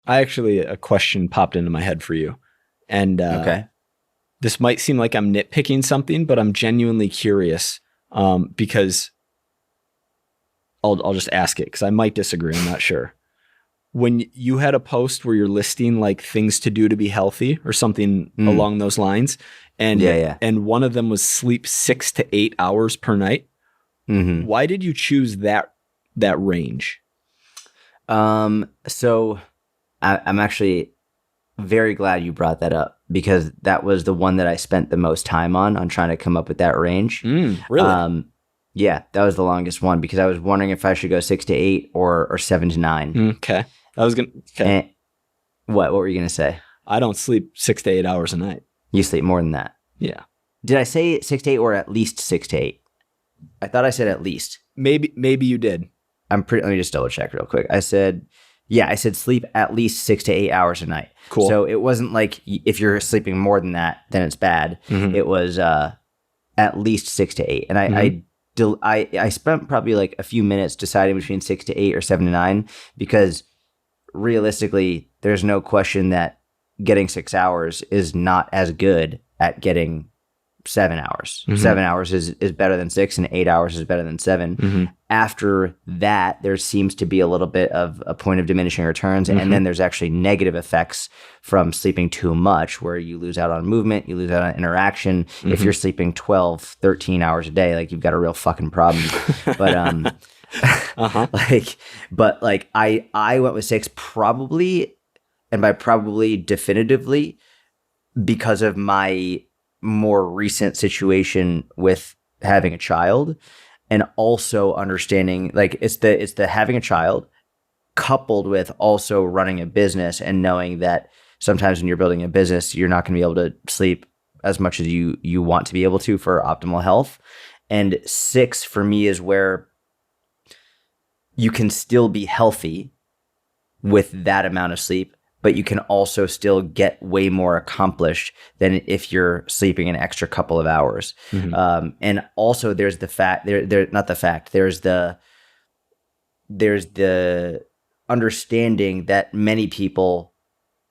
a question popped into my head for you. And Okay. this might seem like I'm nitpicking something, but I'm genuinely curious because I'll just ask it because I might disagree. I'm not sure. When you had a post where you're listing like things to do to be healthy or something along those lines, and one of them was sleep 6 to 8 hours per night. Mm-hmm. Why did you choose that range? So I'm actually very glad you brought that up because that was the one that I spent the most time on trying to come up with that range. Really? Yeah, that was the longest one because I was wondering if I should go 6 to 8 or 7 to 9. Okay. Okay. What were you gonna say? I don't sleep 6 to 8 hours a night. You sleep more than that. Yeah. Did I say 6 to 8 or at least 6 to 8? I thought I said at least. Maybe you did. Let me just double check real quick. I said sleep at least 6 to 8 hours a night. Cool. So it wasn't like if you're sleeping more than that, then it's bad. Mm-hmm. It was at least 6 to 8. And I spent probably like a few minutes deciding between 6 to 8 or 7 to 9 because realistically, there's no question that getting 6 hours is not as good at getting 7 hours. Mm-hmm. 7 hours is better than 6 and 8 hours is better than 7. Mm-hmm. After that, there seems to be a little bit of a point of diminishing returns. Mm-hmm. And then there's actually negative effects from sleeping too much where you lose out on movement, you lose out on interaction. Mm-hmm. If you're sleeping 12, 13 hours a day, like you've got a real fucking problem. But I went with 6 probably, and by probably definitively, because of my more recent situation with having a child, and also understanding like it's the having a child coupled with also running a business and knowing that sometimes when you're building a business, you're not going to be able to sleep as much as you want to be able to for optimal health. And 6 for me is where you can still be healthy with that amount of sleep, but you can also still get way more accomplished than if you're sleeping an extra couple of hours. Mm-hmm. And also there's the fact there's the understanding that many people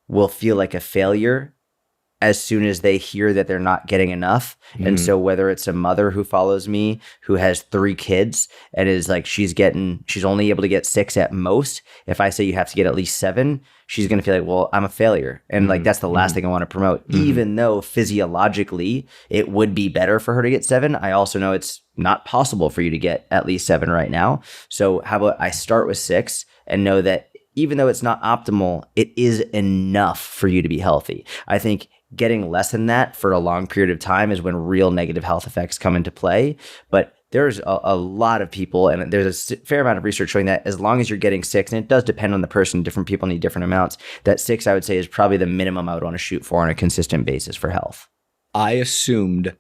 will feel like a failure as soon as they hear that they're not getting enough. Mm-hmm. And so whether it's a mother who follows me who has 3 kids and is like she's only able to get 6 at most, if I say you have to get at least 7, she's going to feel like, well, I'm a failure. And like that's the last thing I want to promote. Mm-hmm. Even though physiologically it would be better for her to get 7, I also know it's not possible for you to get at least 7 right now. So how about I start with 6 and know that even though it's not optimal, it is enough for you to be healthy. I think getting less than that for a long period of time is when real negative health effects come into play. But there's a lot of people, and there's a fair amount of research showing that as long as you're getting 6, and it does depend on the person, different people need different amounts, that 6, I would say, is probably the minimum I would want to shoot for on a consistent basis for health. I assumed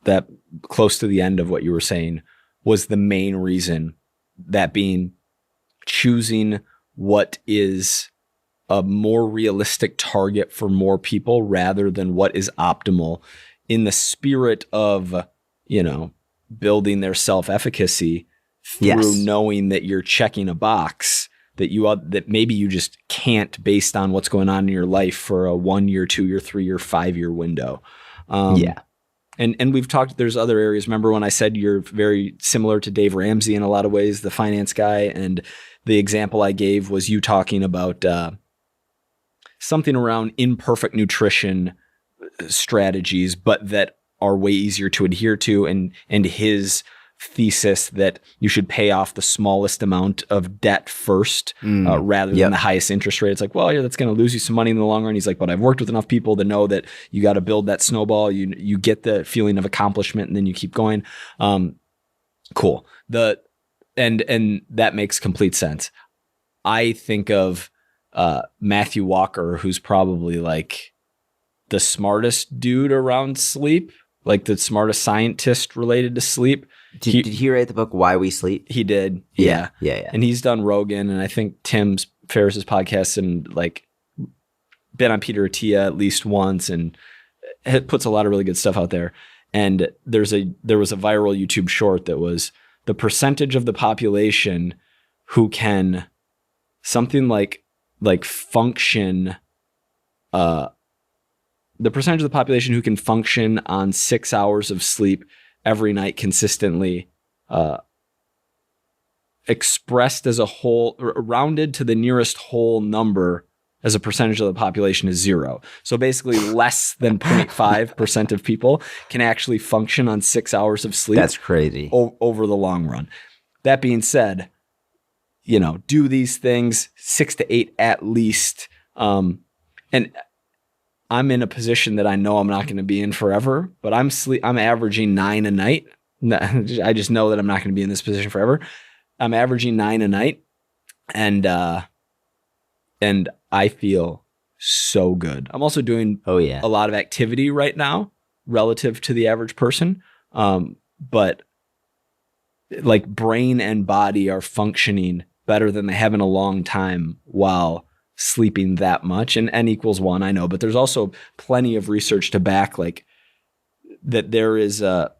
that close to the end of what you were saying was the main reason, that being choosing what is a more realistic target for more people rather than what is optimal in the spirit of, building their self-efficacy through knowing that you're checking a box that maybe you just can't based on what's going on in your life for a 1 year, 2 year, 3 year, 5 year window. And we've talked, there's other areas. Remember when I said you're very similar to Dave Ramsey in a lot of ways, the finance guy, and the example I gave was you talking about something around imperfect nutrition strategies, but that are way easier to adhere to, and his thesis that you should pay off the smallest amount of debt first rather than the highest interest rate. It's like, well, yeah, that's going to lose you some money in the long run. He's like, but I've worked with enough people to know that you got to build that snowball. You get the feeling of accomplishment and then you keep going. Cool. And that makes complete sense. I think of Matthew Walker, who's probably like the smartest dude around sleep, like the smartest scientist related to sleep. Did he write the book Why We Sleep? He did. Yeah. And he's done Rogan and I think Tim Ferriss's podcast, and like been on Peter Attia at least once, and it puts a lot of really good stuff out there. And there was a viral YouTube short that was the percentage of the population who can something like like function, the percentage of the population who can function on 6 hours of sleep every night consistently, expressed as a whole, rounded to the nearest whole number as a percentage of the population is 0. So basically less than 0.5% of people can actually function on 6 hours of sleep. That's crazy. Over the long run. That being said, do these things 6 to 8 at least. And I'm in a position that I know I'm not going to be in forever, but I'm averaging 9 a night. I just know that I'm not going to be in this position forever. I'm averaging 9 a night, and I feel so good. I'm also doing a lot of activity right now relative to the average person. But like brain and body are functioning better than they have in a long time while sleeping that much. And N equals 1, I know, but there's also plenty of research to back like that there's a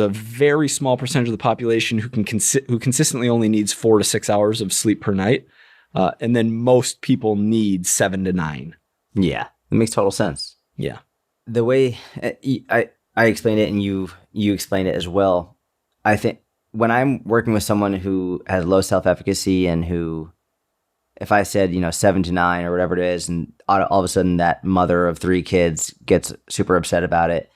very small percentage of the population who consistently only needs 4 to 6 hours of sleep per night. And then most people need 7 to 9. Yeah, it makes total sense. Yeah. The way I explained it and you explained it as well, I think when I'm working with someone who has low self-efficacy and who, if I said, 7 to 9 or whatever it is, and all of a sudden that mother of 3 kids gets super upset about it,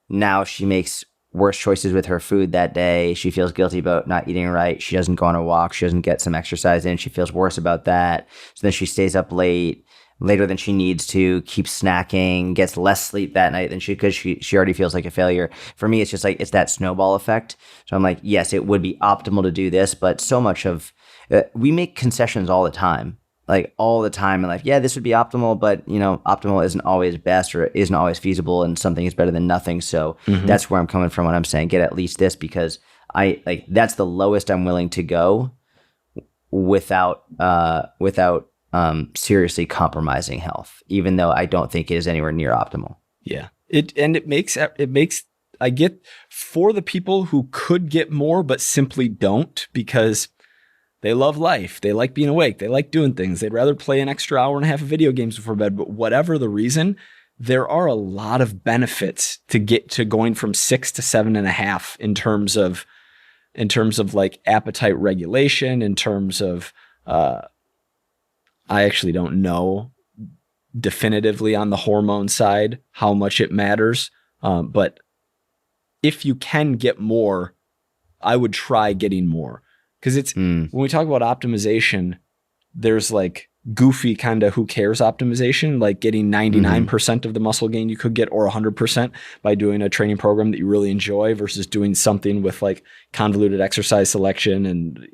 now she makes worse choices with her food that day. She feels guilty about not eating right. She doesn't go on a walk. She doesn't get some exercise in. She feels worse about that. So then she stays up later than she needs to, keeps snacking, gets less sleep that night than because she already feels like a failure. For me, it's just like, it's that snowball effect. So I'm like, yes, it would be optimal to do this, but so much of, we make concessions all the time. Like all the time in life, yeah, this would be optimal, but optimal isn't always best or isn't always feasible, and something is better than nothing. So that's where I'm coming from when I'm saying get at least this, because that's the lowest I'm willing to go without seriously compromising health, even though I don't think it is anywhere near optimal. Yeah, it makes I get for the people who could get more but simply don't because they love life. They like being awake. They like doing things. They'd rather play an extra hour and a half of video games before bed. But whatever the reason, there are a lot of benefits to get to going from 6 to 7.5 in terms of like appetite regulation, in terms of, I actually don't know definitively on the hormone side how much it matters. But if you can get more, I would try getting more. Because it's when we talk about optimization, there's like goofy kind of who cares optimization, like getting 99% of the muscle gain you could get or 100% by doing a training program that you really enjoy versus doing something with like convoluted exercise selection and,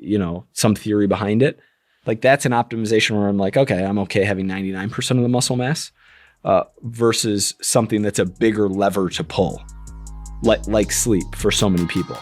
some theory behind it. Like that's an optimization where I'm like, okay, I'm okay having 99% of the muscle mass versus something that's a bigger lever to pull, like sleep for so many people.